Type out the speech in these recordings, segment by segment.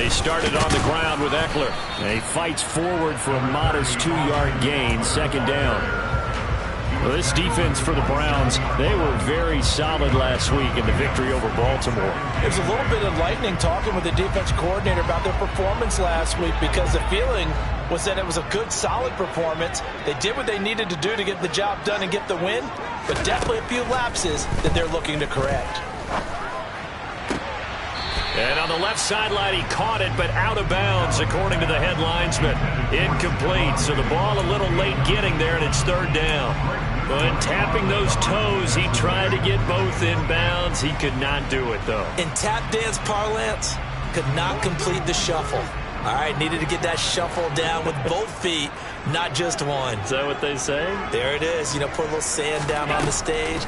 They started on the ground with Eckler. He fights forward for a modest 2-yard gain, second down. Well, this defense for the Browns, they were very solid last week in the victory over Baltimore. It was a little bit enlightening talking with the defense coordinator about their performance last week, because the feeling was that it was a good, solid performance. They did what they needed to do to get the job done and get the win, but definitely a few lapses that they're looking to correct. And on the left sideline, he caught it, but out of bounds, according to the head linesman. Incomplete, so the ball a little late getting there, and it's third down. But tapping those toes, he tried to get both in bounds. He could not do it, though. In tap dance parlance, could not complete the shuffle. All right, needed to get that shuffle down with both feet, not just one. Is that what they say? There it is. You know, put a little sand down on the stage.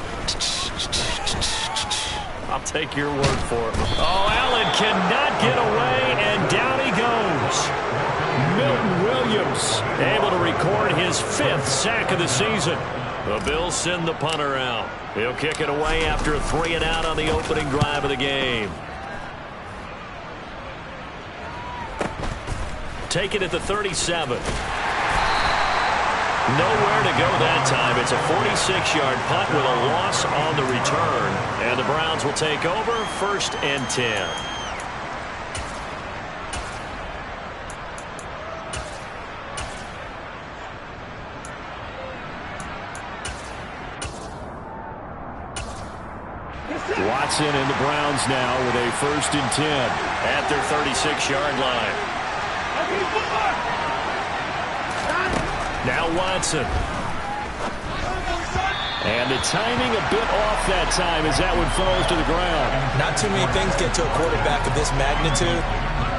I'll take your word for it. Oh, Allen cannot get away, and down he goes. Milton Williams able to record his 5th sack of the season. The Bills send the punter out. He'll kick it away after a 3-and-out on the opening drive of the game. Take it at the 37. Nowhere to go that time. It's a 46-yard punt with a loss on the return. And the Browns will take over, 1st and 10. Watson and the Browns now with a 1st and 10 at their 36-yard line. Now Watson. And the timing a bit off that time as that one falls to the ground. Not too many things get to a quarterback of this magnitude,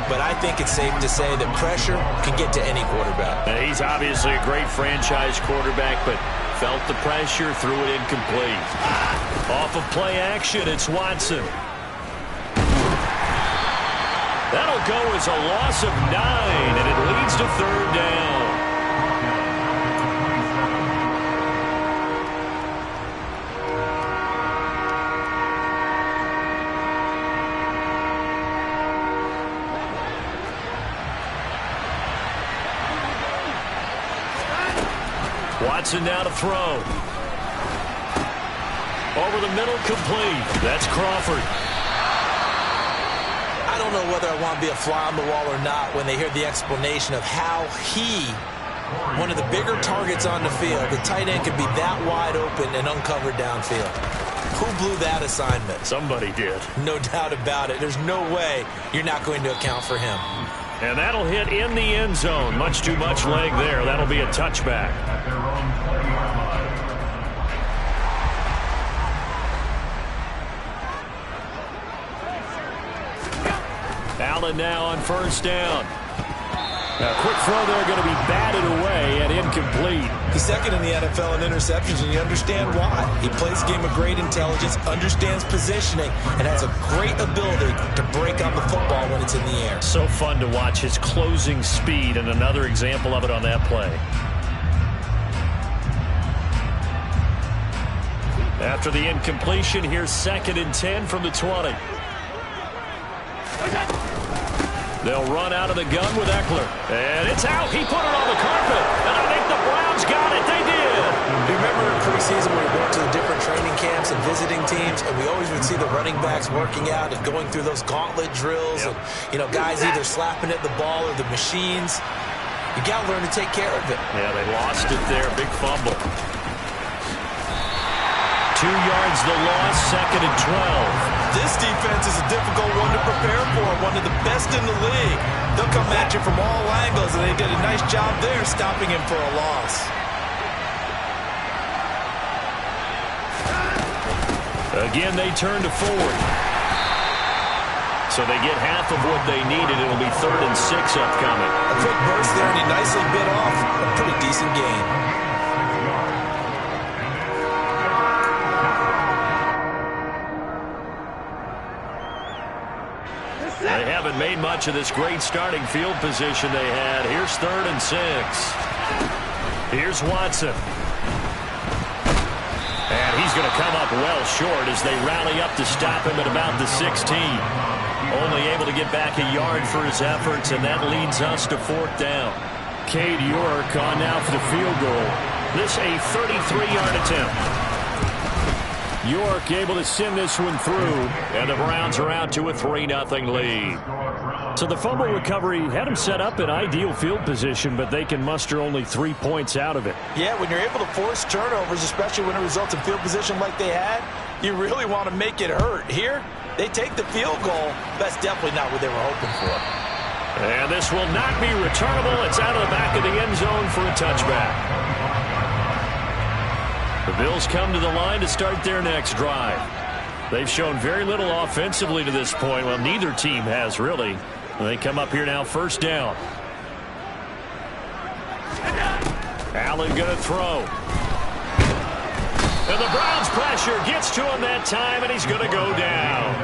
but I think it's safe to say that pressure can get to any quarterback. He's obviously a great franchise quarterback, but felt the pressure, threw it incomplete. Off of play action, it's Watson. That'll go as a loss of 9, and it leads to 3rd down. Watson now to throw. Over the middle, complete. That's Crawford. I don't know whether I want to be a fly on the wall or not when they hear the explanation of how he, one of the bigger targets on the field, the tight end could be that wide open and uncovered downfield. Who blew that assignment? Somebody did. No doubt about it. There's no way you're not going to account for him. And that'll hit in the end zone. Much too much leg there. That'll be a touchback. Allen now on 1st down. A quick throw there going to be batted away and incomplete. He's second in the NFL in interceptions, and you understand why. He plays a game of great intelligence, understands positioning, and has a great ability to break on the football when it's in the air. So fun to watch his closing speed, and another example of it on that play. After the incompletion, here's 2nd and 10 from the 20. They'll run out of the gun with Eckler. And it's out. He put it on the carpet. And I think the Browns got it. They did. You remember in preseason when we went to the different training camps and visiting teams, and we always would see the running backs working out and going through those gauntlet drills. Yep. And, you know, guys either slapping at the ball or the machines. You got to learn to take care of it. Yeah, they lost it there. Big fumble. 2 yards the loss, 2nd and 12. This defense is a difficult one to prepare for, one of the best in the league. They'll come at you from all angles, and they did a nice job there stopping him for a loss. Again, they turn to 4. So they get half of what they needed. It'll be 3rd and 6 upcoming. A quick burst there, and he nicely bit off a pretty decent gain. They haven't made much of this great starting field position they had. Here's 3rd and 6. Here's Watson. And he's going to come up well short as they rally up to stop him at about the 16. Only able to get back a yard for his efforts, and that leads us to 4th down. Cade York on now for the field goal. This a 33-yard attempt. York able to send this one through, and the Browns are out to a 3-0 lead. So the fumble recovery had them set up in ideal field position, but they can muster only 3 points out of it. Yeah, when you're able to force turnovers, especially when it results in field position like they had, you really want to make it hurt. Here, they take the field goal. That's definitely not what they were hoping for. And this will not be returnable. It's out of the back of the end zone for a touchback. The Bills come to the line to start their next drive. They've shown very little offensively to this point. Well, neither team has, really. They come up here now, 1st down. Allen going to throw. And the Browns pressure gets to him that time, and he's going to go down.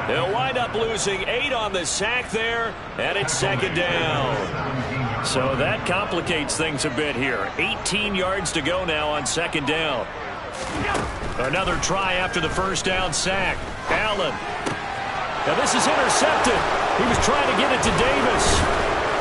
They'll wind up losing 8 on the sack there, and it's 2nd down. So that complicates things a bit here. 18 yards to go now on 2nd down. Another try after the 1st down sack. Allen. Now this is intercepted. He was trying to get it to Davis.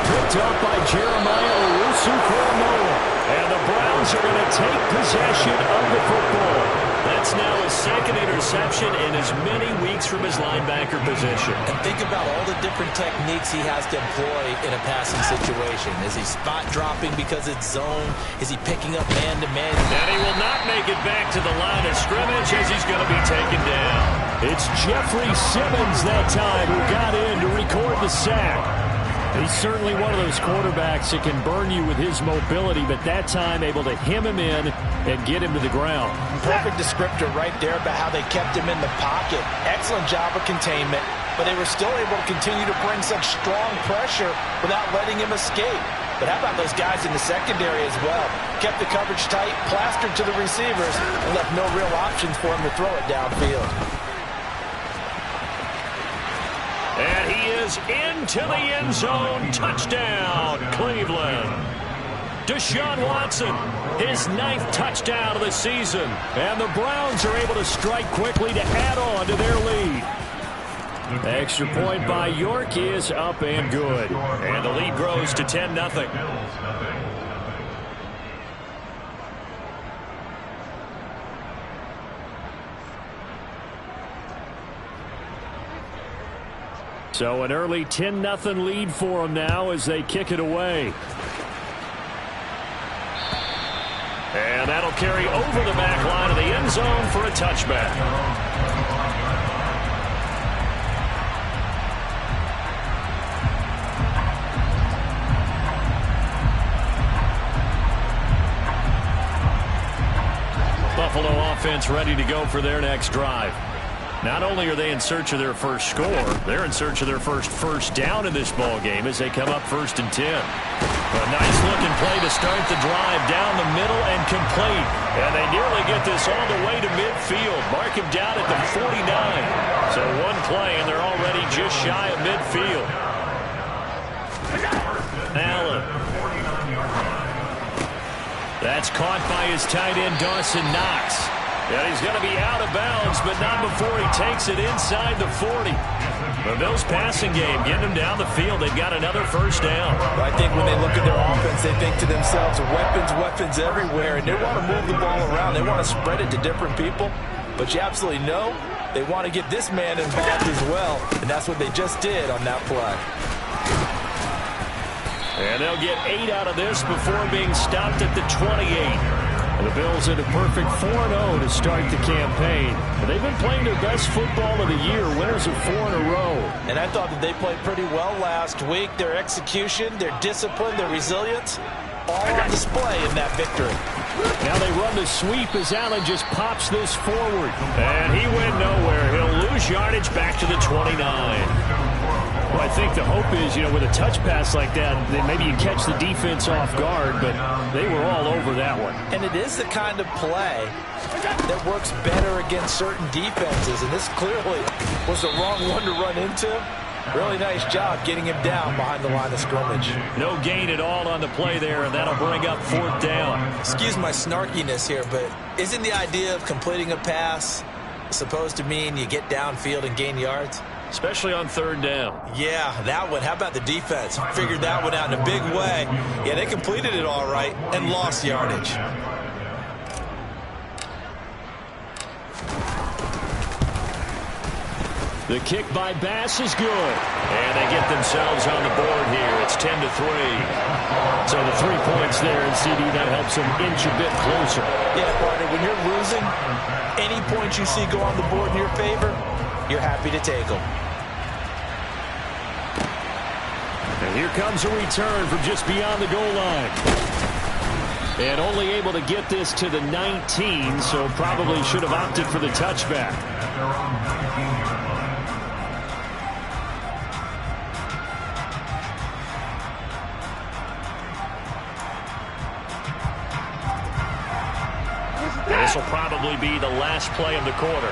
Picked up by Jeremiah Owusu-Koramoah. And the Browns are going to take possession of the football. That's now his 2nd interception in as many weeks from his linebacker position. And think about all the different techniques he has to employ in a passing situation. Is he spot dropping because it's zone? Is he picking up man-to-man? And he will not make it back to the line of scrimmage as he's going to be taken down. It's Jeffrey Simmons that time who got in to record the sack. He's certainly one of those quarterbacks that can burn you with his mobility, but that time able to hem him in and get him to the ground. Perfect descriptor right there about how they kept him in the pocket. Excellent job of containment, but they were still able to continue to bring such strong pressure without letting him escape. But how about those guys in the secondary as well? Kept the coverage tight, plastered to the receivers, and left no real options for him to throw it downfield. And he is into the end zone. Touchdown, Cleveland. Deshaun Watson, his 9th touchdown of the season. And the Browns are able to strike quickly to add on to their lead. Extra point by York is up and good. And the lead grows to 10-0. So an early 10-0 lead for them now as they kick it away. And that'll carry over the back line of the end zone for a touchback. Buffalo offense ready to go for their next drive. Not only are they in search of their first score, they're in search of their first down in this ball game as they come up 1st and 10. A nice looking play to start the drive down the middle and complete. And they nearly get this all the way to midfield. Mark him down at the 49. So one play and they're already just shy of midfield. Allen. That's caught by his tight end Dawson Knox. And he's going to be out of bounds, but not before he takes it inside the 40. The Bills passing game, getting them down the field. They've got another first down. I think when they look at their offense, they think to themselves, weapons everywhere, and they want to move the ball around. They want to spread it to different people, but you absolutely know they want to get this man involved as well, and that's what they just did on that play. And they'll get 8 out of this before being stopped at the 28. And the Bills at a perfect 4-0 to start the campaign. And they've been playing their best football of the year, winners of 4 in a row. And I thought that they played pretty well last week. Their execution, their discipline, their resilience, all on display in that victory. Now they run the sweep as Allen just pops this forward. And he went nowhere. He'll lose yardage back to the 29. Well, I think the hope is, with a touch pass like that, then maybe you catch the defense off guard, but they were all over that one. And it is the kind of play that works better against certain defenses, and this clearly was the wrong one to run into. Really nice job getting him down behind the line of scrimmage. No gain at all on the play there, and that'll bring up 4th down. Excuse my snarkiness here, but isn't the idea of completing a pass supposed to mean you get downfield and gain yards? especially on third down. Yeah, that one. How about the defense? Figured that one out in a big way. Yeah, they completed it all right and lost yardage. The kick by Bass is good. And they get themselves on the board here. It's 10-3. So the 3 points there, and CD, that helps them inch a bit closer. Yeah, partner, when you're losing, any points you see go on the board in your favor, you're happy to take them. And here comes a return from just beyond the goal line. And only able to get this to the 19, so probably should have opted for the touchback. This will probably be the last play of the quarter.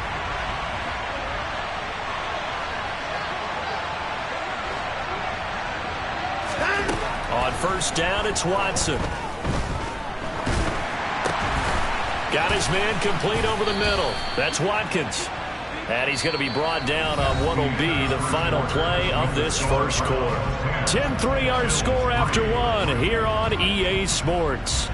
On first down, it's Watson. Got his man complete over the middle. That's Watkins. And he's going to be brought down on what will be the final play of this first quarter. 10-3 our score after one here on EA Sports.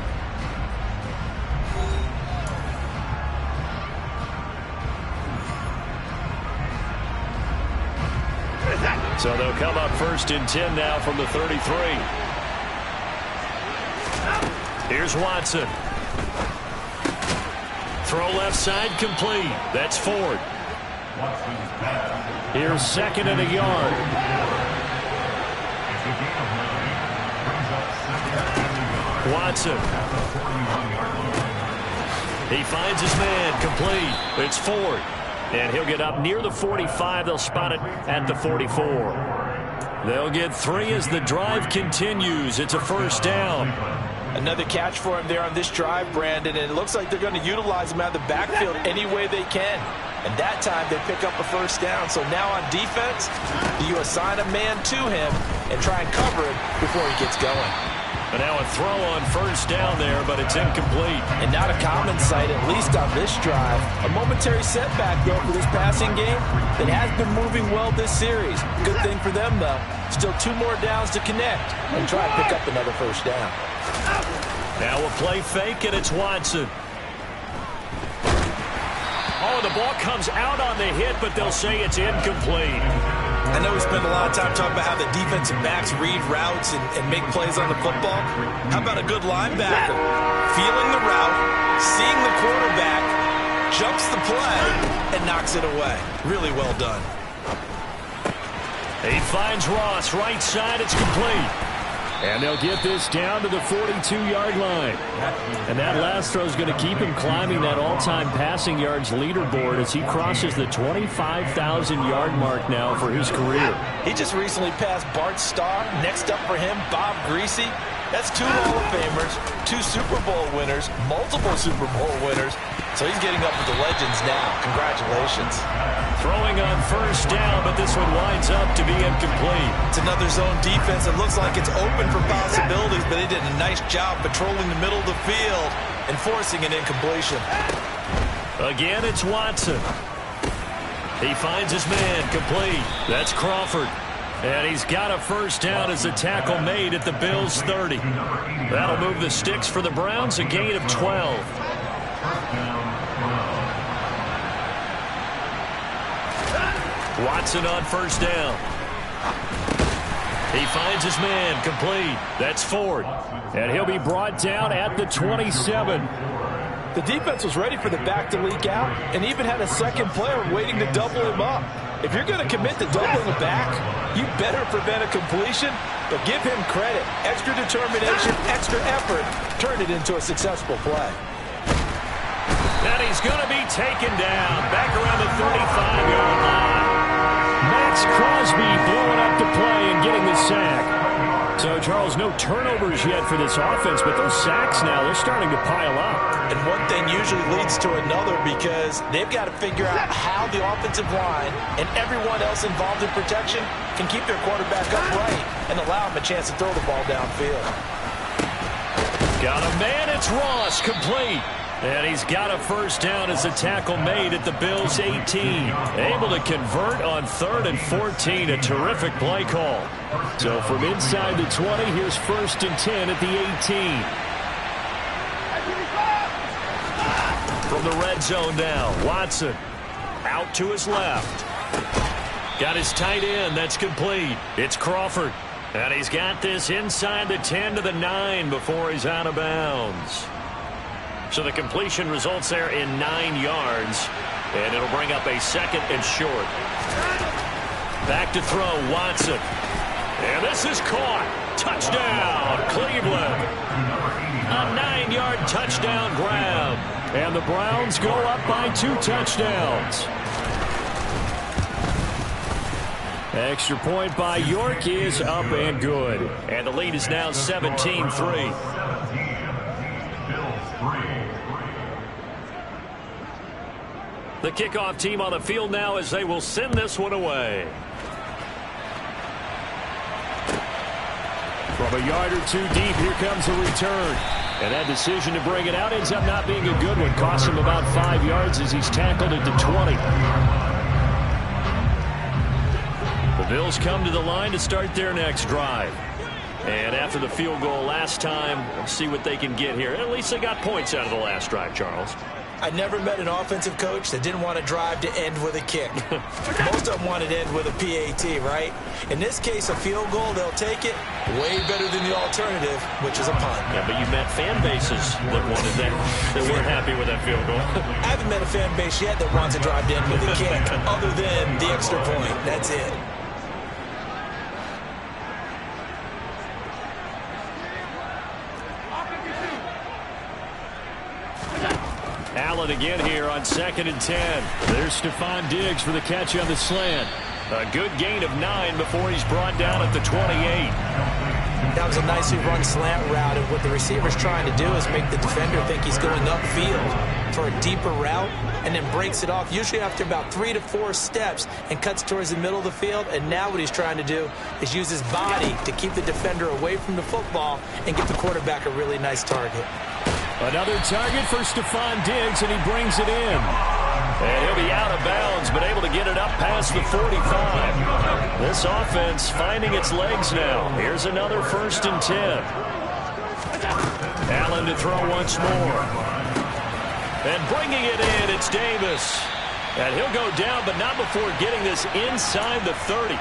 So they'll come up first and 10 now from the 33. Here's Watson. Throw left side complete. That's Ford. Here's second and a yard. Watson. He finds his man complete. It's Ford. And he'll get up near the 45. They'll spot it at the 44. They'll get 3 as the drive continues. It's a first down. Another catch for him there on this drive, Brandon, and it looks like they're going to utilize him out of the backfield any way they can. And that time they pick up a first down. So now on defense, you assign a man to him and try and cover it before he gets going. And now a throw on first down there, but it's incomplete. And not a common sight, at least on this drive. A momentary setback, though, for this passing game that has been moving well this series. Good thing for them, though. Still 2 more downs to connect and try and pick up another first down. Now a play fake, and it's Watson. Oh, the ball comes out on the hit, but they'll say it's incomplete. I know we spend a lot of time talking about how the defensive backs read routes and make plays on the football. How about a good linebacker? Feeling the route, seeing the quarterback, jumps the play, and knocks it away. Really well done. He finds Ross, right side, it's complete. And they'll get this down to the 42-yard line. And that last throw is going to keep him climbing that all-time passing yards leaderboard as he crosses the 25,000-yard mark now for his career. He just recently passed Bart Starr. Next up for him, Bob Greasy. That's 2 Hall of Famers, 2 Super Bowl winners, multiple Super Bowl winners. So he's getting up with the legends now. Congratulations. Throwing on first down, but this one winds up to be incomplete. It's another zone defense. It looks like it's open for possibilities, but they did a nice job patrolling the middle of the field and forcing an incompletion. Again, it's Watson. He finds his man complete. That's Crawford. And he's got a first down as the tackle made at the Bills' 30. That'll move the sticks for the Browns, a gain of 12. Watson on first down. He finds his man complete. That's Ford. And he'll be brought down at the 27. The defense was ready for the back to leak out and even had a second player waiting to double him up. If you're going to commit to doubling the back, you better prevent a completion, but give him credit. Extra determination, extra effort, turn it into a successful play. And he's going to be taken down back around the 35-yard line. Max Crosby blowing up the play and getting the sack. So, Charles, no turnovers yet for this offense, but those sacks now, they're starting to pile up. And one thing usually leads to another because they've got to figure out how the offensive line and everyone else involved in protection can keep their quarterback upright and allow him a chance to throw the ball downfield. Got a man, it's Ross, complete. And he's got a first down as a tackle made at the Bills' 18. Able to convert on 3rd and 14. A terrific play call. So from inside the 20, here's 1st and 10 at the 18. From the red zone now, Watson out to his left. Got his tight end. That's complete. It's Crawford. And he's got this inside the 10 to the 9 before he's out of bounds. So the completion results there in 9 yards. And it'll bring up a 2nd and short. Back to throw, Watson. And this is caught. Touchdown, Cleveland. A 9-yard touchdown grab. And the Browns go up by 2 touchdowns. Extra point by York is up and good. And the lead is now 17-3. The kickoff team on the field now as they will send this one away. From a yard or 2 deep, here comes a return. And that decision to bring it out ends up not being a good one. Costs him about 5 yards as he's tackled at the 20. The Bills come to the line to start their next drive. And after the field goal last time, we'll see what they can get here. At least they got points out of the last drive, Charles. I never met an offensive coach that didn't want to drive to end with a kick. Most of them wanted to end with a PAT, right? In this case, a field goal, they'll take it. Way better than the alternative, which is a punt. Yeah, but you met fan bases that wanted that, that weren't happy with that field goal. I haven't met a fan base yet that wants to drive to end with a kick, other than the extra point. That's it. Allen again here on 2nd and 10. There's Stephon Diggs for the catch on the slant. A good gain of 9 before he's brought down at the 28. That was a nicely run slant route, and what the receiver's trying to do is make the defender think he's going upfield for a deeper route, and then breaks it off, usually after about 3 to 4 steps, and cuts towards the middle of the field. And now what he's trying to do is use his body to keep the defender away from the football and get the quarterback a really nice target. Another target for Stephon Diggs, and he brings it in. And he'll be out of bounds, but able to get it up past the 45. This offense finding its legs now. Here's another 1st and 10. Allen to throw once more. And bringing it in, it's Davis. And he'll go down, but not before getting this inside the 30.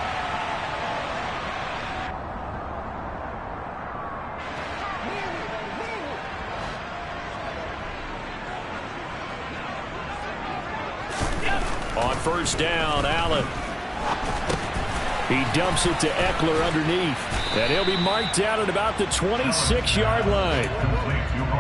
On 1st down, Allen. He dumps it to Eckler underneath. And he'll be marked down at about the 26-yard line.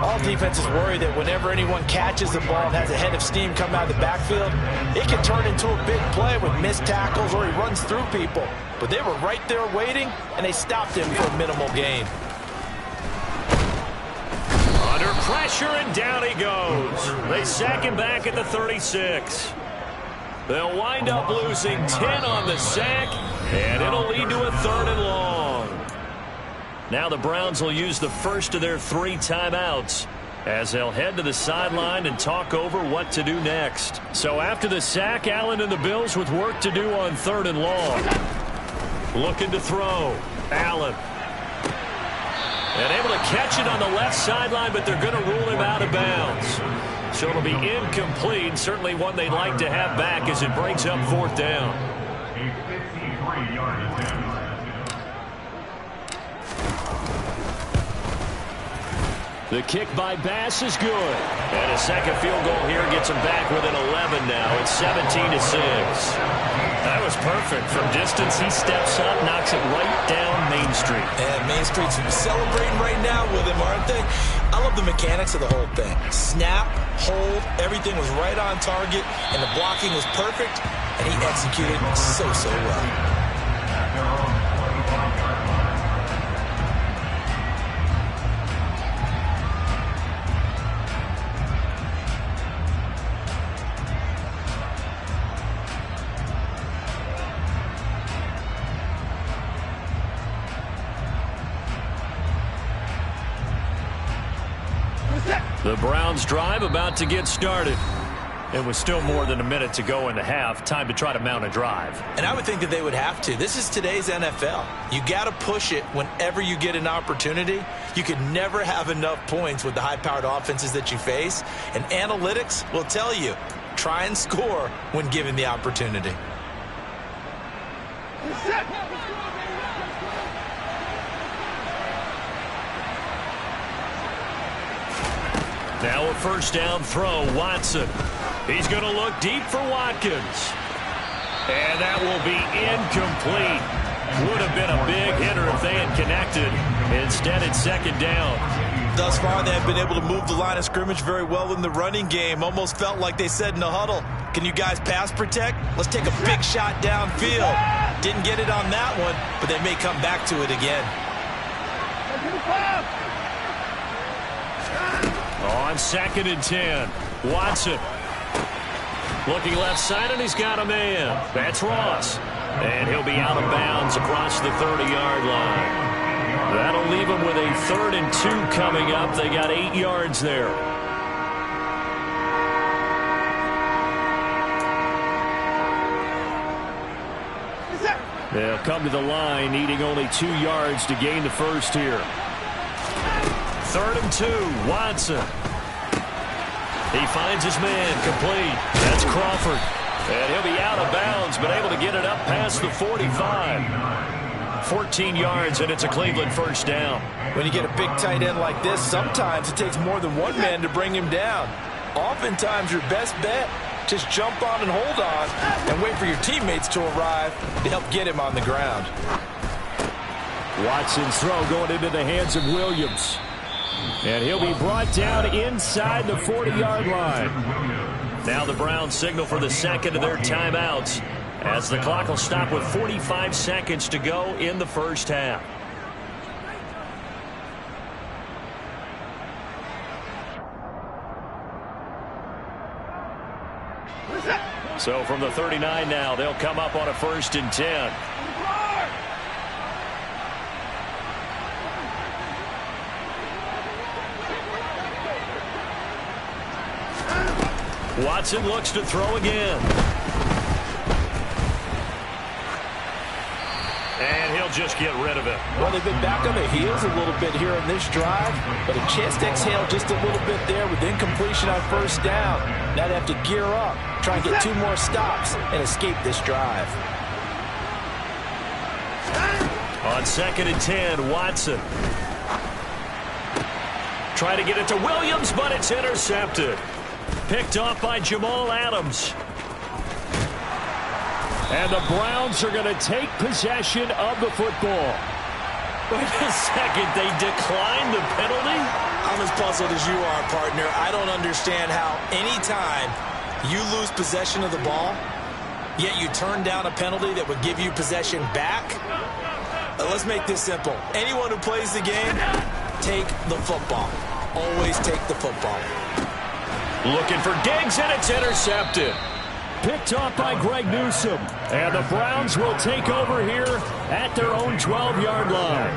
All defenses worry that whenever anyone catches the ball and has a head of steam come out of the backfield, it can turn into a big play with missed tackles or he runs through people. But they were right there waiting, and they stopped him for a minimal gain. Under pressure, and down he goes. They sack him back at the 36. They'll wind up losing 10 on the sack, and it'll lead to a 3rd and long. Now the Browns will use the first of their 3 timeouts as they'll head to the sideline and talk over what to do next. So after the sack, Allen and the Bills with work to do on 3rd and long. Looking to throw. Allen. And able to catch it on the left sideline, but they're going to rule him out of bounds. So it'll be incomplete. Certainly one they'd like to have back as it brings up 4th down. The kick by Bass is good. And a second field goal here gets him back within 11 now. It's 17-6. That was perfect. From distance, he steps up, knocks it right down Main Street. And Main Street's celebrating right now with him, aren't they? I love the mechanics of the whole thing. Snap, hold, everything was right on target, and the blocking was perfect, and he executed so well. Set. The Browns drive about to get started. It was still more than a minute to go in the half. Time to try to mount a drive. And I would think that they would have to. This is today's NFL. You got to push it whenever you get an opportunity. You could never have enough points with the high-powered offenses that you face. And analytics will tell you, try and score when given the opportunity. Now a first down throw, Watson. He's going to look deep for Watkins. And that will be incomplete. Would have been a big hitter if they had connected. Instead, it's second down. Thus far, they have been able to move the line of scrimmage very well in the running game. Almost felt like they said in the huddle, can you guys pass protect? Let's take a big shot downfield. Didn't get it on that one, but they may come back to it again. On 2nd and 10, Watson. Looking left side, and he's got a man. That's Ross. And he'll be out of bounds across the 30-yard line. That'll leave him with a 3rd and 2 coming up. They got 8 yards there. They'll come to the line, needing only 2 yards to gain the first here. 3rd and 2, Watson. He finds his man, complete. That's Crawford. And he'll be out of bounds, but able to get it up past the 45. 14 yards, and it's a Cleveland first down. When you get a big tight end like this, sometimes it takes more than one man to bring him down. Oftentimes, your best bet, just jump on and hold on and wait for your teammates to arrive to help get him on the ground. Watson's throw going into the hands of Williams. And he'll be brought down inside the 40-yard line. Now the Browns signal for the second of their timeouts as the clock will stop with 45 seconds to go in the first half. So from the 39 now, they'll come up on a 1st and 10. Watson looks to throw again. And he'll just get rid of it. Well, they've been back on the heels a little bit here in this drive, but a chance to exhale just a little bit there with incompletion on first down. Now they have to gear up, try and get 2 more stops, and escape this drive. On 2nd and 10, Watson. Try to get it to Williams, but it's intercepted. Picked off by Jamal Adams. And the Browns are going to take possession of the football. Wait a second, they declined the penalty? I'm as puzzled as you are, partner. I don't understand how any time you lose possession of the ball, yet you turn down a penalty that would give you possession back. Let's make this simple. Anyone who plays the game, take the football. Always take the football. Looking for Diggs, and it's intercepted. Picked off by Greg Newsome. And the Browns will take over here at their own 12-yard line.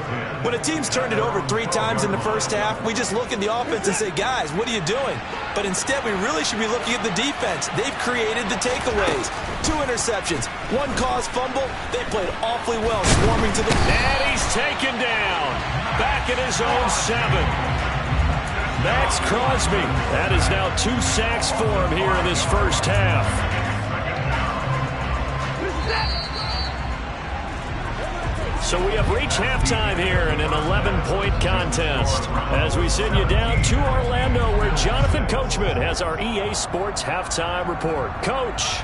When a team's turned it over 3 times in the first half, we just look at the offense and say, guys, what are you doing? But instead, we really should be looking at the defense. They've created the takeaways. 2 interceptions, 1 caused fumble. They played awfully well, swarming to the... And he's taken down. Back at his own 7. Max Crosby. That is now 2 sacks for him here in this first half. So we have reached halftime here in an 11-point contest as we send you down to Orlando where Jonathan Coachman has our EA Sports halftime report. Coach.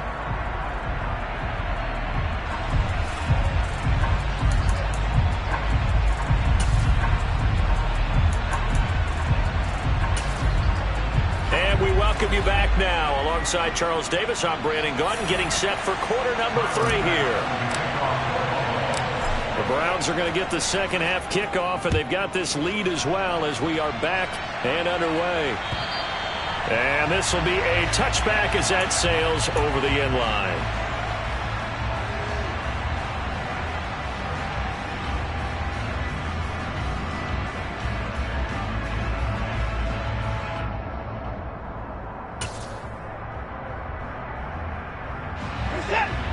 We welcome you back now. Alongside Charles Davis, I'm Brandon Gaudin, getting set for quarter number 3 here. The Browns are going to get the second half kickoff, and they've got this lead as well as we are back and underway. And this will be a touchback as that sails over the end line.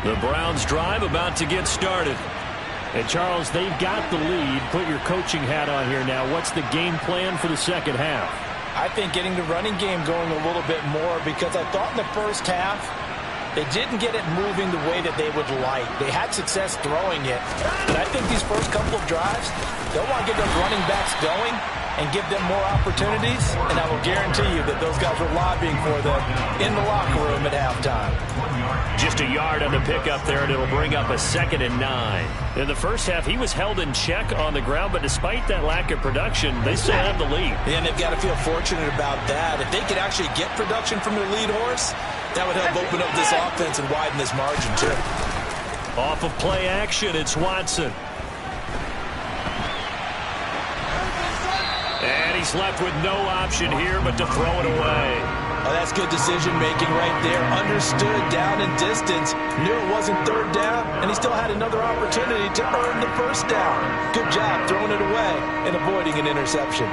The Browns drive about to get started. And Charles, they've got the lead. Put your coaching hat on here now. What's the game plan for the second half? I think getting the running game going a little bit more, because I thought in the first half they didn't get it moving the way that they would like. They had success throwing it. But I think these first couple of drives, they'll want to get those running backs going and give them more opportunities. And I will guarantee you that those guys are lobbying for them in the locker room at halftime. Just a yard on the pickup there, and it'll bring up a 2nd and 9. In the first half, he was held in check on the ground, but despite that lack of production, they still have the lead. Yeah, and they've got to feel fortunate about that. If they could actually get production from their lead horse, that would help open up this offense and widen this margin, too. Off of play action, it's Watson. And he's left with no option here but to throw it away. Oh, that's good decision-making right there. Understood down and distance. Knew it wasn't third down, and he still had another opportunity to earn the first down. Good job throwing it away and avoiding an interception.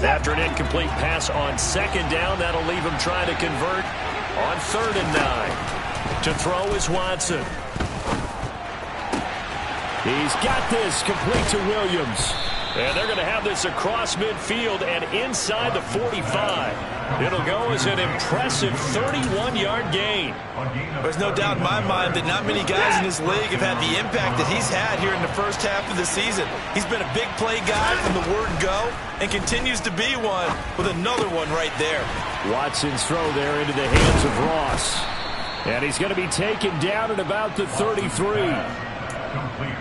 After an incomplete pass on 2nd down, that'll leave him trying to convert on 3rd and 9. To throw is Watson. He's got this complete to Williams. And they're going to have this across midfield and inside the 45. It'll go as an impressive 31-yard gain. There's no doubt in my mind that not many guys in this league have had the impact that he's had here in the first half of the season. He's been a big play guy from the word go and continues to be one with another one right there. Watson's throw there into the hands of Ross. And he's going to be taken down at about the 33.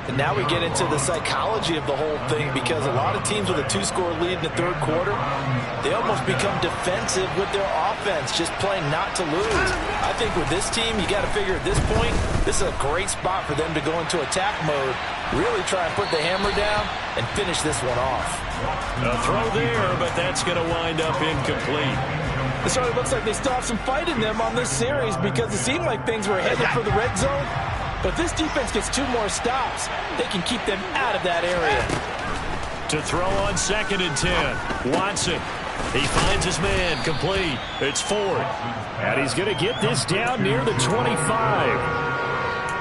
And now we get into the psychology of the whole thing, because a lot of teams with a 2-score lead in the third quarter, they almost become defensive with their offense, just playing not to lose. I think with this team, you got to figure at this point, this is a great spot for them to go into attack mode, really try and put the hammer down and finish this one off. A throw there, but that's going to wind up incomplete. It certainly looks like they still have some fight in them on this series, because it seemed like things were headed for the red zone. But this defense gets 2 more stops. They can keep them out of that area. To throw on 2nd and 10. Watson. He finds his man complete. It's Ford. And he's going to get this down near the 25.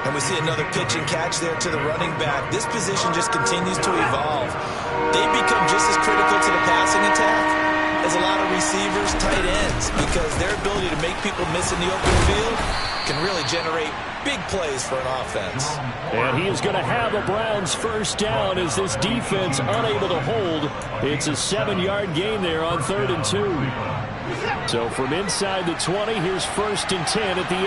And we see another pitch and catch there to the running back. This position just continues to evolve. They become just as critical to the passing attack as a lot of receivers, tight ends, because their ability to make people miss in the open field can really generate big plays for an offense. And he is going to have a Browns first down as this defense unable to hold. It's a 7-yard gain there on 3rd and 2. So from inside the 20, here's 1st and 10 at the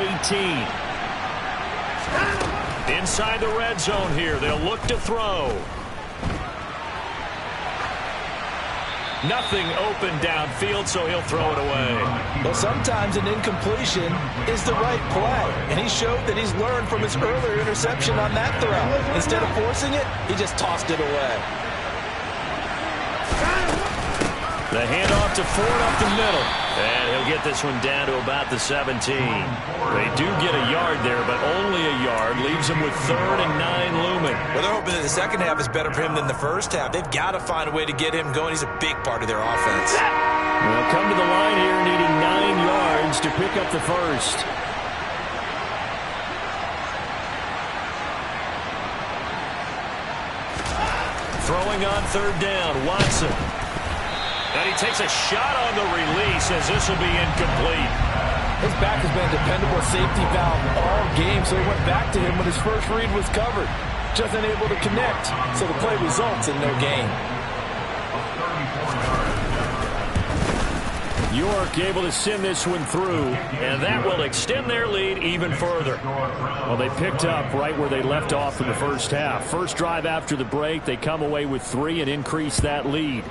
18. Inside the red zone here, they'll look to throw. Nothing open downfield, so he'll throw it away. Well, sometimes an incompletion is the right play, and he showed that he's learned from his earlier interception on that throw. Instead of forcing it, he just tossed it away. The handoff to Ford up the middle, and he'll get this one down to about the 17. They do get a yard there, but only a yard. Leaves him with 3rd and 9 looming. Well, they're hoping that the second half is better for him than the first half. They've got to find a way to get him going. He's a big part of their offense. They'll come to the line here needing 9 yards to pick up the first. Throwing on 3rd down, Watson. And he takes a shot on the release as this will be incomplete. His back has been a dependable safety valve all game, so he went back to him when his first read was covered. Just unable to connect, so the play results in no gain. York able to send this one through, and that will extend their lead even further. Well, they picked up right where they left off in the first half. First drive after the break, they come away with 3 and increase that lead.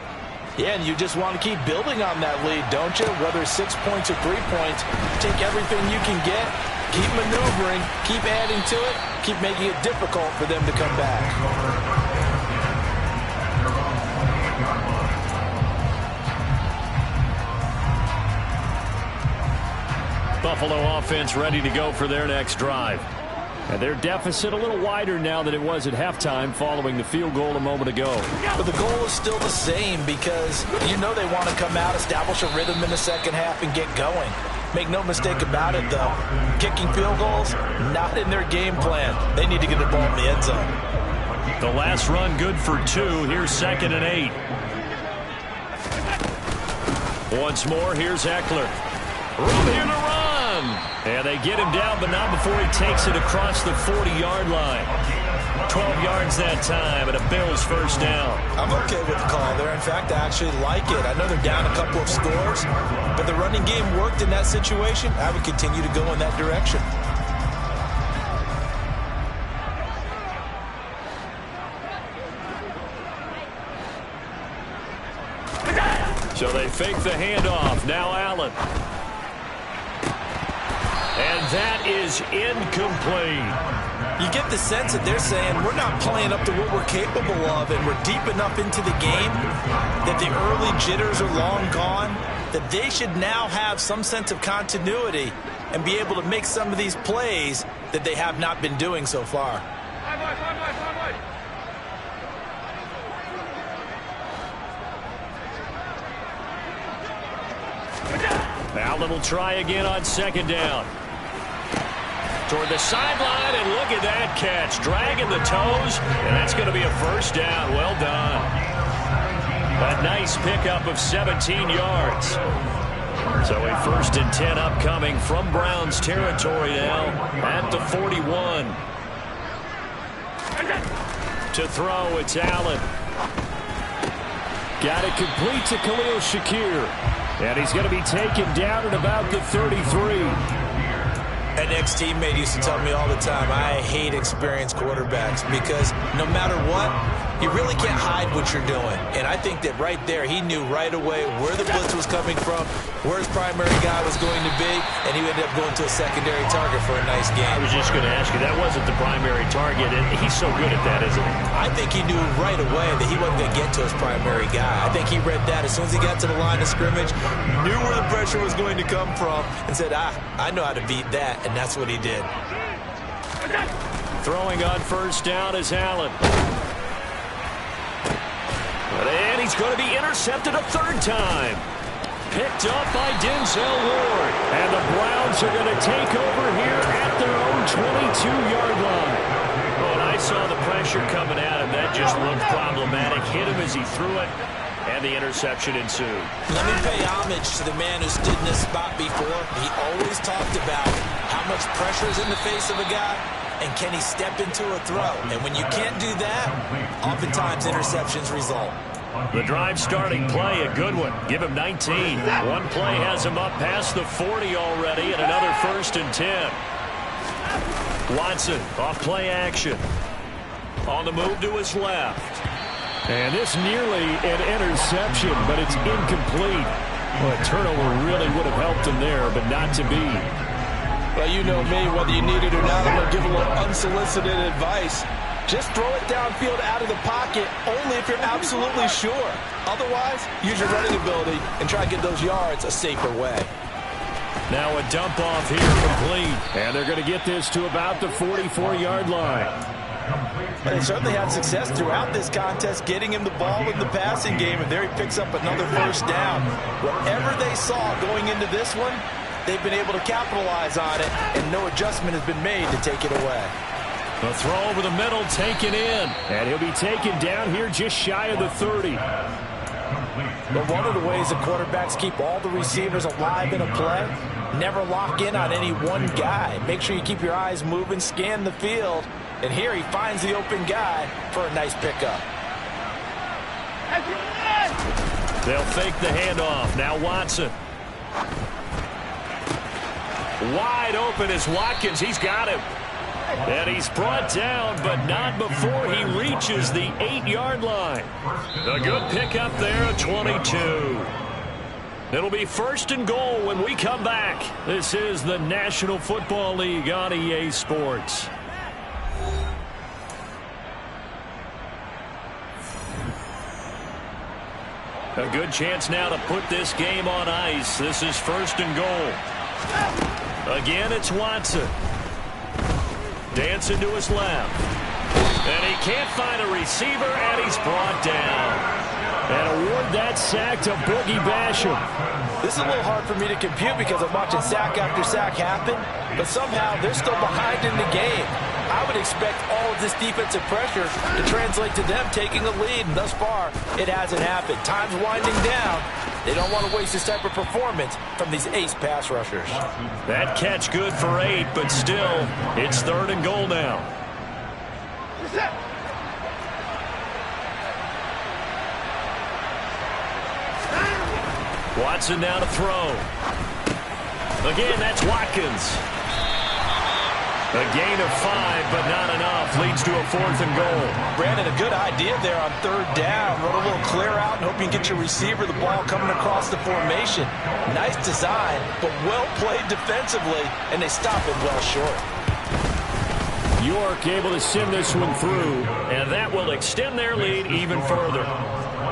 Yeah, and you just want to keep building on that lead, don't you? Whether it's 6 points or 3 points, take everything you can get, keep maneuvering, keep adding to it, keep making it difficult for them to come back. Buffalo offense ready to go for their next drive. And their deficit a little wider now than it was at halftime following the field goal a moment ago. But the goal is still the same because you know they want to come out, establish a rhythm in the second half, and get going. Make no mistake about it, though. Kicking field goals, not in their game plan. They need to get the ball in the end zone. The last run good for 2. Here's 2nd and 8. Once more, here's Eckler. Room here to run. And they get him down, but not before he takes it across the 40-yard line. 12 yards that time, and a Bills first down. I'm okay with the call there. In fact, I actually like it. I know they're down a couple of scores, but the running game worked in that situation. I would continue to go in that direction. So they fake the handoff. Now Allen. And that is incomplete. You get the sense that they're saying we're not playing up to what we're capable of, and we're deep enough into the game that the early jitters are long gone, that they should now have some sense of continuity and be able to make some of these plays that they have not been doing so far. Allen will try again on 2nd down. Toward the sideline, and look at that catch. Dragging the toes, and that's going to be a first down. Well done. A nice pickup of 17 yards. So a 1st and 10 upcoming from Browns territory now at the 41. To throw, it's Allen. Got it complete to Khalil Shakir. And he's going to be taken down at about the 33. An ex-teammate used to tell me all the time, I hate experienced quarterbacks because no matter what, you really can't hide what you're doing. And I think that right there, he knew right away where the blitz was coming from, where his primary guy was going to be, and he ended up going to a secondary target for a nice game. I was just going to ask you, that wasn't the primary target, and he's so good at that, isn't he? I think he knew right away that he wasn't going to get to his primary guy. I think he read that as soon as he got to the line of scrimmage, knew where the pressure was going to come from, and said, I know how to beat that, and that's what he did. Throwing on 1st down is Allen. And he's going to be intercepted a 3rd time. Picked up by Denzel Ward. And the Browns are going to take over here at their own 22-yard line. Oh, and I saw the pressure coming at him. That just looked problematic. Hit him as he threw it, and the interception ensued. Let me pay homage to the man who stood in this spot before. He always talked about how much pressure is in the face of a guy, and can he step into a throw? And when you can't do that, oftentimes interceptions result. The drive starting play, a good one. Give him 19. One play has him up past the 40 already, and another 1st and 10. Watson off play action. On the move to his left. And this nearly an interception, but it's incomplete. Well, a turnover really would have helped him there, but not to be. Well, you know me, whether you need it or not, I'm going to give a little unsolicited advice. Just throw it downfield out of the pocket only if you're absolutely sure. Otherwise, use your running ability and try to get those yards a safer way. Now a dump off here complete. And they're going to get this to about the 44-yard line. And they certainly had success throughout this contest getting him the ball in the passing game, and there he picks up another 1st down. Whatever they saw going into this one, they've been able to capitalize on it, and no adjustment has been made to take it away. The throw over the middle taken in. And he'll be taken down here just shy of the 30. But one of the ways that quarterbacks keep all the receivers alive in a play, never lock in on any one guy. Make sure you keep your eyes moving, scan the field. And here he finds the open guy for a nice pickup. They'll fake the handoff. Now Watson. Wide open is Watkins. He's got him. And he's brought down, but not before he reaches the 8-yard line. A good pickup there at 22. It'll be 1st and goal when we come back. This is the National Football League on EA Sports. A good chance now to put this game on ice. This is 1st and goal. Again, it's Watson. Dancing to his left. And he can't find a receiver, and he's brought down. And award that sack to Boogie Basham. This is a little hard for me to compute because I'm watching sack after sack happen, but somehow they're still behind in the game. I would expect all of this defensive pressure to translate to them taking a lead, and thus far, it hasn't happened. Time's winding down. They don't want to waste this type of performance from these ace pass rushers. That catch good for 8, but still, it's 3rd and goal now. Watson now to throw. Again, that's Watkins. A gain of 5, but not enough. Leads to a 4th and goal. Brandon, a good idea there on 3rd down. Run a little clear out and hope you can get your receiver the ball coming across the formation. Nice design, but well played defensively, and they stop it well short. York able to send this one through. And that will extend their lead even further.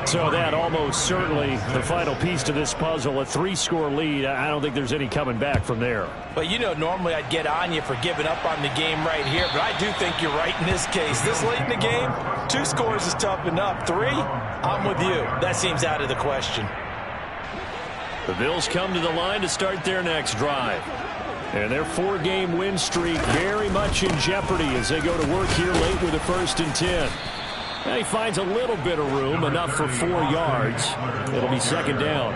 So that almost certainly the final piece to this puzzle, a 3-score lead. I don't think there's any coming back from there. But, you know, normally I'd get on you for giving up on the game right here, but I do think you're right in this case. This late in the game, 2 scores is tough enough. 3, I'm with you. That seems out of the question. The Bills come to the line to start their next drive. And their 4-game win streak very much in jeopardy as they go to work here late with a 1st and 10. And he finds a little bit of room, enough for 4 yards. It'll be 2nd down.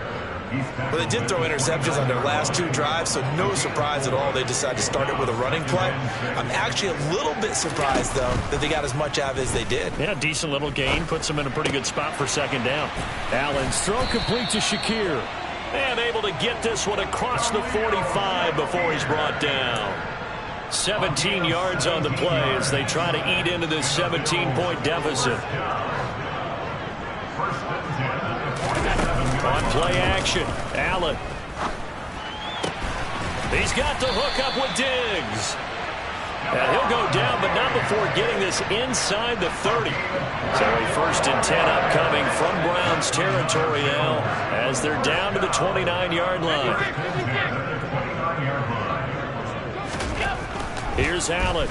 Well, they did throw interceptions on their last 2 drives, so no surprise at all they decided to start it with a running play. I'm actually a little bit surprised, though, that they got as much out of it as they did. Yeah, decent little gain. Puts them in a pretty good spot for 2nd down. Allen's throw complete to Shakir. And able to get this one across the 45 before he's brought down. 17 yards on the play as they try to eat into this 17-point deficit. On play action, Allen. He's got the hook up with Diggs. And he'll go down, but not before getting this inside the 30. So a 1st and 10 upcoming from Browns territory now as they're down to the 29-yard line. Here's Allen.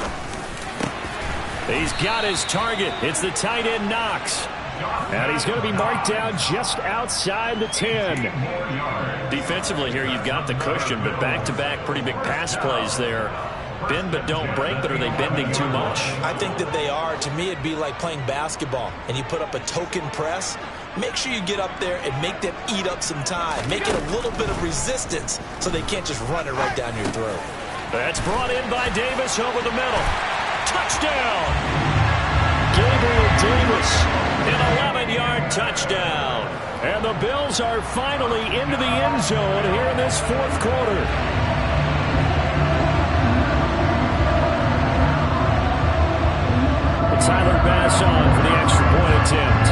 He's got his target. It's the tight end Knox. And he's going to be marked down just outside the 10. Defensively here, you've got the cushion, but back-to-back pretty big pass plays there. Bend but don't break, but are they bending too much? I think that they are. To me, it'd be like playing basketball, and you put up a token press. Make sure you get up there and make them eat up some time. Make it a little bit of resistance so they can't just run it right down your throat. That's brought in by Davis over the middle. Touchdown! Gabriel Davis. An 11-yard touchdown. And the Bills are finally into the end zone here in this 4th quarter. Tyler Bass on for the extra point attempt.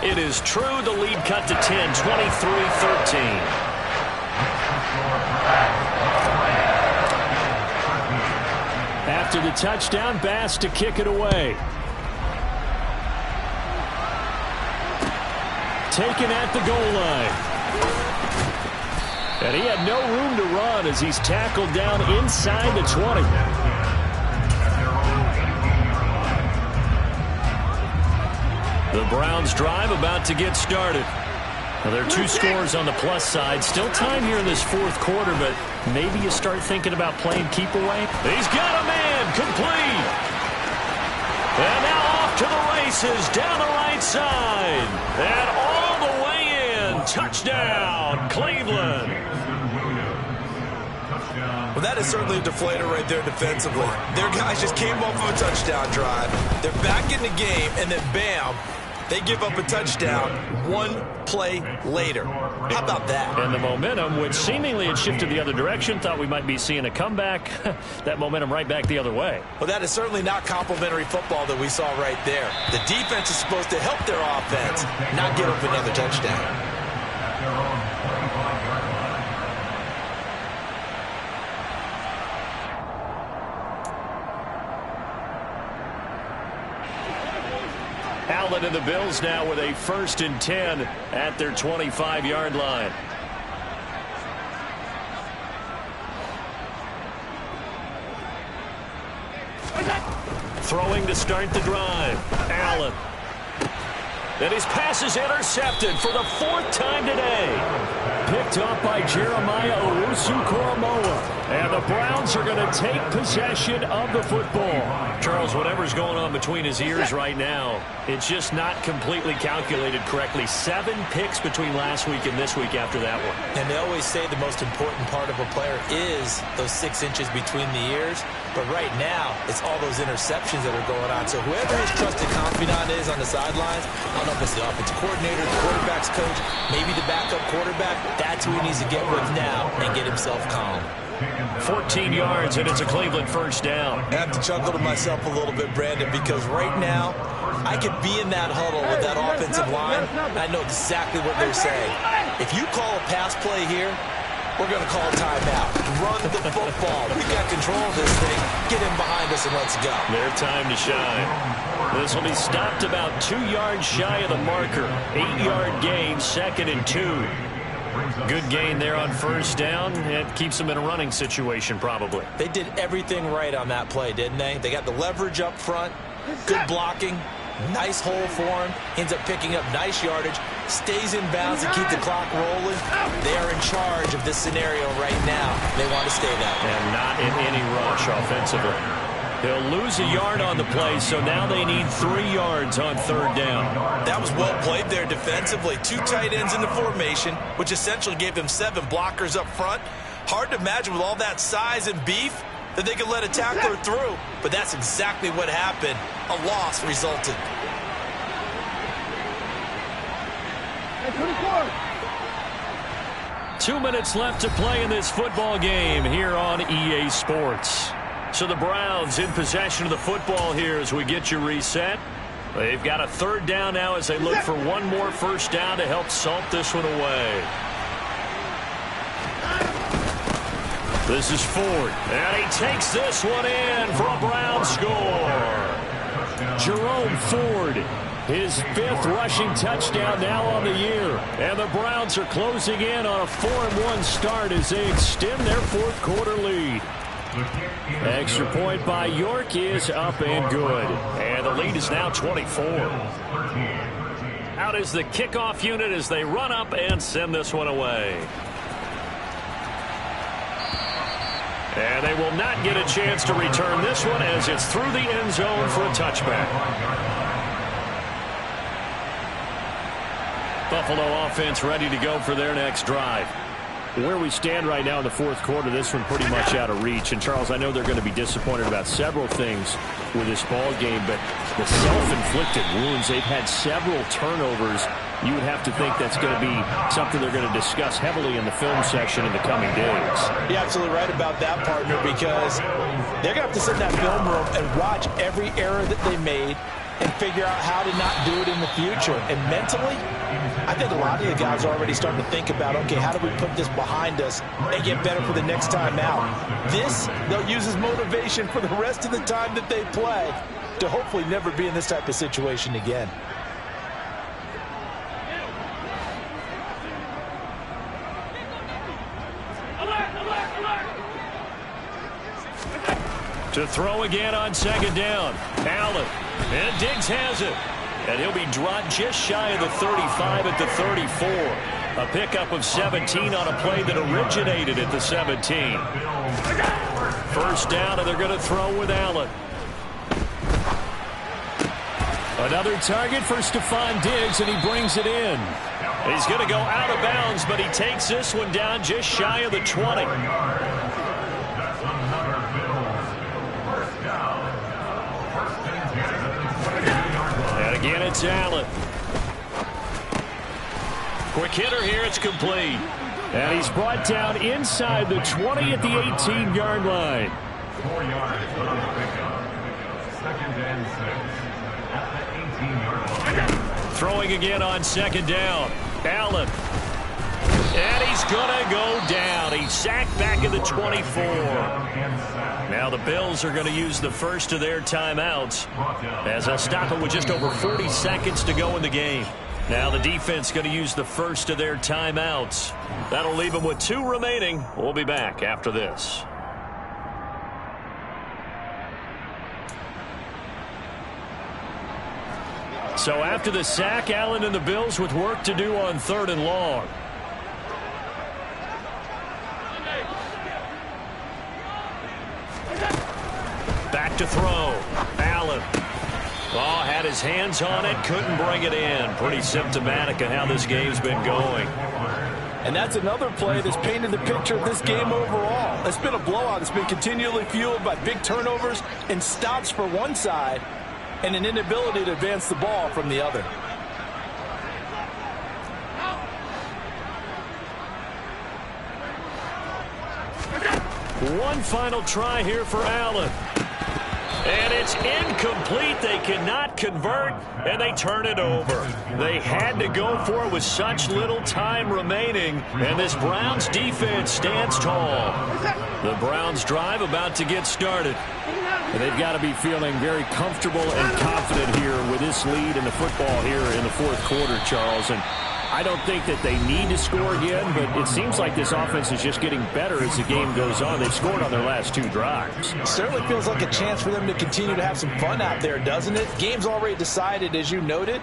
It is true. The lead cut to 10, 23-13. After the touchdown, Bass to kick it away. Taken at the goal line. And he had no room to run as he's tackled down inside the 20. The Browns drive about to get started. Well, there are 2 scores on the plus side. Still time here in this 4th quarter, but maybe you start thinking about playing keep away. He's got a man complete. And now off to the races down the right side. And all the way in. Touchdown, Cleveland. Well, that is certainly a deflator right there defensively. Their guys just came off of a touchdown drive. They're back in the game, and then bam, they give up a touchdown 1 play later. How about that? And the momentum, which seemingly had shifted the other direction, thought we might be seeing a comeback. That momentum right back the other way. Well, that is certainly not complimentary football that we saw right there. The defense is supposed to help their offense, not give up another touchdown. Allen and the Bills now with a 1st and 10 at their 25-yard line. Throwing to start the drive. Allen. And his pass is intercepted for the 4th time today. Picked up by Jeremiah Owusu-Koramoah. And the Browns are going to take possession of the football. Charles, whatever's going on between his ears right now, it's just not completely calculated correctly. 7 picks between last week and this week after that one. And they always say the most important part of a player is those 6 inches between the ears. But right now, it's all those interceptions that are going on. So whoever his trusted confidant is on the sidelines, I don't know if it's the offensive coordinator, the quarterback's coach, maybe the backup quarterback, that's who he needs to get with now and get himself calm. 14 yards, and it's a Cleveland first down. I have to chuckle to myself a little bit, Brandon, because right now, I could be in that huddle with that offensive line, and I know exactly what they're saying. If you call a pass play here, we're going to call a timeout. Run the football. We got control of this thing. Get in behind us and let's go. Their time to shine. This will be stopped about 2 yards shy of the marker. 8-yard gain, 2nd and 2. Good gain there on first down. It keeps them in a running situation probably. They did everything right on that play, didn't they? They got the leverage up front, good blocking, nice hole for him, ends up picking up nice yardage, stays in bounds to keep the clock rolling. They are in charge of this scenario right now. They want to stay that way. And not in any rush offensively. He'll lose a yard on the play, so now they need 3 yards on 3rd down. That was well played there defensively. 2 tight ends in the formation, which essentially gave them 7 blockers up front. Hard to imagine with all that size and beef that they could let a tackler through. But that's exactly what happened. A loss resulted. 2 minutes left to play in this football game here on EA Sports. So the Browns in possession of the football here as we get you reset. They've got a 3rd down now as they look for one more first down to help salt this one away. This is Ford, and he takes this one in for a Brown score. Jerome Ford, his 5th rushing touchdown now on the year. And the Browns are closing in on a 4-1 start as they extend their 4th quarter lead. Extra point by York is up and good. And the lead is now 24. Out is the kickoff unit as they run up and send this one away. And they will not get a chance to return this one as it's through the end zone for a touchback. Buffalo offense ready to go for their next drive. Where we stand right now in the 4th quarter, this one pretty much out of reach. And, Charles, I know they're going to be disappointed about several things with this ball game, but the self-inflicted wounds, they've had several turnovers. You would have to think that's going to be something they're going to discuss heavily in the film section in the coming days. You're absolutely right about that, partner, because they're going to have to sit in that film room and watch every error that they made and figure out how to not do it in the future. And mentally, I think a lot of the guys are already starting to think about, okay, how do we put this behind us and get better for the next time out? This, they'll use as motivation for the rest of the time that they play to hopefully never be in this type of situation again. To throw again on 2nd down. Allen. And Diggs has it. And he'll be dropped just shy of the 35 at the 34. A pickup of 17 on a play that originated at the 17. First down, and they're going to throw with Allen. Another target for Stephon Diggs, and he brings it in. He's going to go out of bounds, but he takes this one down just shy of the 20. And again, it's Allen. Quick hitter here, it's complete. And he's brought down inside the 20 at the 18-yard line. 4 yards on the pickup. 2nd and 6 at the 18-yard line. Throwing again on 2nd down. Allen. And he's going to go down. He's sacked back at the 24. Now the Bills are going to use the first of their timeouts as they'll stop it with just over 40 seconds to go in the game. Now the defense going to use the first of their timeouts. That'll leave them with 2 remaining. We'll be back after this. So after the sack, Allen and the Bills with work to do on 3rd and long. Back to throw. Allen. Oh, had his hands on it, couldn't bring it in. Pretty symptomatic of how this game's been going. And that's another play that's painted the picture of this game overall. It's been a blowout. It's been continually fueled by big turnovers and stops for one side and an inability to advance the ball from the other. One final try here for Allen. And it's incomplete. They cannot convert, and they turn it over. They had to go for it with such little time remaining, and this Browns defense stands tall. The Browns drive about to get started. And they've got to be feeling very comfortable and confident here with this lead in the football here in the 4th quarter, Charles. And I don't think that they need to score again, but it seems like this offense is just getting better as the game goes on. They've scored on their last 2 drives. Certainly feels like a chance for them to continue to have some fun out there, doesn't it? Game's already decided, as you noted,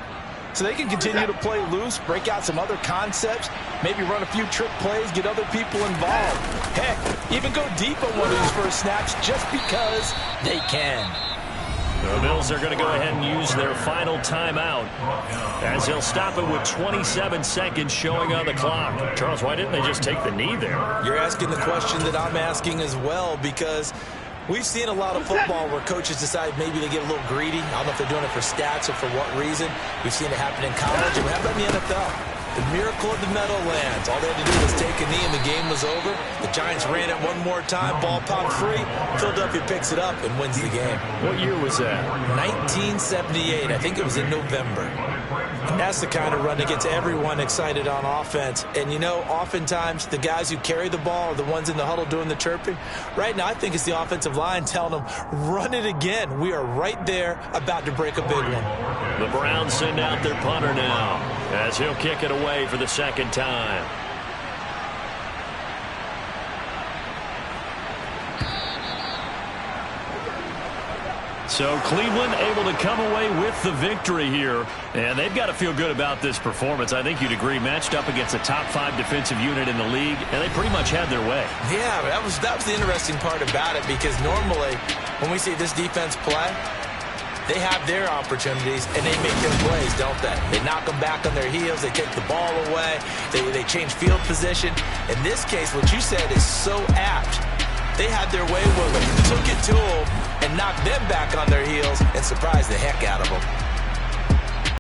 so they can continue to play loose, break out some other concepts, maybe run a few trick plays, get other people involved. Heck, even go deep on one of these first snaps just because they can. The Bills are going to go ahead and use their final timeout as they'll stop it with 27 seconds showing on the clock. Charles, why didn't they just take the knee there? You're asking the question that I'm asking as well, because we've seen a lot of football where coaches decide maybe they get a little greedy. I don't know if they're doing it for stats or for what reason. We've seen it happen in college, and we have it in the NFL. The miracle of the Meadowlands. All they had to do was take a knee and the game was over. The Giants ran it one more time. Ball popped free. Philadelphia picks it up and wins the game. What year was that? 1978. I think it was in November. And that's the kind of run that gets everyone excited on offense. And, you know, oftentimes the guys who carry the ball are the ones in the huddle doing the chirping. Right now, I think it's the offensive line telling them, run it again. We are right there about to break a big one. The Browns send out their punter now as he'll kick it away for the 2nd time. So Cleveland able to come away with the victory here, and they've got to feel good about this performance. I think you'd agree, matched up against a top 5 defensive unit in the league, and they pretty much had their way. Yeah, that was the interesting part about it, because normally when we see this defense play, they have their opportunities, and they make their plays, don't they? They knock them back on their heels. They take the ball away. They change field position. In this case, what you said is so apt. They had their way with them, took it to them, and knocked them back on their heels and surprised the heck out of them.